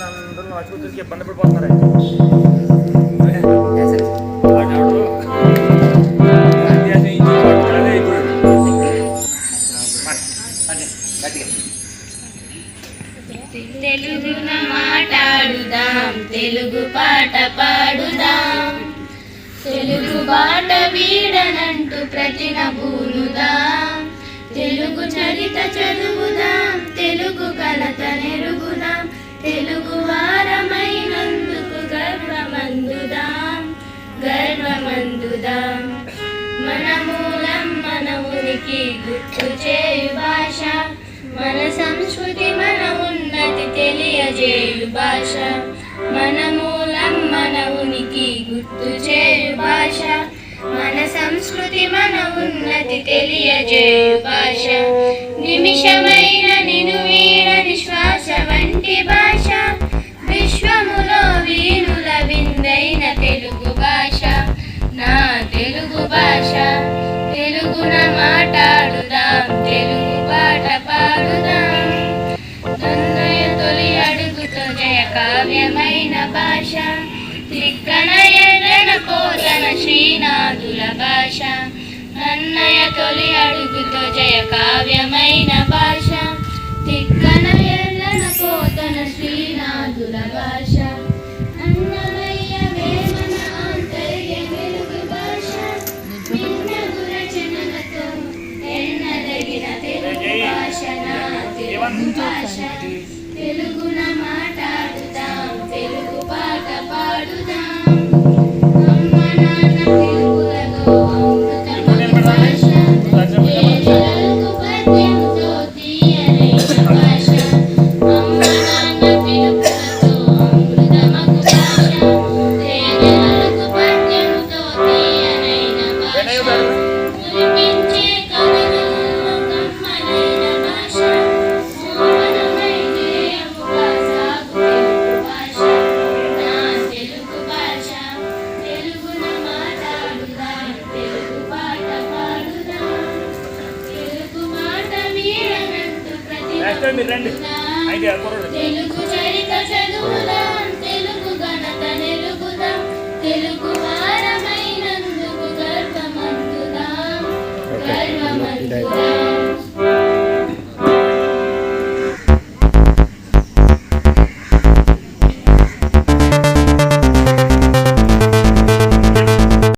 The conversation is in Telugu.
అందరూ వచ్చి ఇబ్బంది పడిపోతున్నారు. తెలుగున మాట్లాడుదాం, తెలుగు పాట పాడుదాం, తెలుగు బాట వీడనంటూ ప్రతినబూనుదాం, తెలుగు చరిత చదువుదాం, తెలుగు ఘనత నెరుగుదాం, తెలుగు వారమైనందుకు గర్వమందుదాం, గర్వమందుదాం. మన మూలం మన ఉనికి గుర్తు చేయు భాష, మన సంస్కృతి మన ఉన్నతి తెలియజేయు భాష, మన మూలం మన ఉనికి గుర్తు చేయు భాష, మన సంస్కృతి మన ఉన్నతి తెలియజేయు భాష. నిమిషమైన నిను వీడని శ్వాస వంటి భాష, విశ్వములో వీణుల విందైన తెలుగు భాష, నా తెలుగు భాష. తెలుగున మాట్లాడుదాం, తెలుగు పాట పాడుదాం, నన్నయ తొలి అడుగుతో జయ కావ్యమైన భాష, తిక్కన ఎర్రన పోతన శ్రీనాథుల భాష, నన్నయ తొలి అడుగుతో జయ కావ్యమైన భాష, తిక్కన ఎర్రన పోతన శ్రీనాథుల భాష, అన్నమయ్య వేమన ఆంతర్య వెలుగు భాష, విన్నగు రచనలతో ఎన్నదగిన తెలుగు భాష, నా తెలుగు భాష. తెలుగున మాట్లాడుదాం, తెలుగు పాట పాడుదాం, అమ్మ నాన్న తెలుగులతో అమృతమగు భాష, ఏడులకు పద్యముతో తీయనైన భాష, అమ్మ నాన్న పిలుపులతో అమృతమగు భాష, ఏడులకు పద్యముతో తీయనైన భాష, కురిపించే కలగలలో కమ్మనైన భాష, మోహనమై జయముగా సాగు తెలుగు భాష, నా తెలుగు భాష. తెలుగున మాట్లాడుదాం, తెలుగు పాట పాడుదాం, తెలుగు మాట వీడనంటూ ప్రతినబూనుదాం, తెలుగు చరిత చదువుదాం, తెలుగు ఘనత నెరుగుదాం, తెలుగు వారమైనందుకు గర్వమందుదాం, గర్వమందుదాం.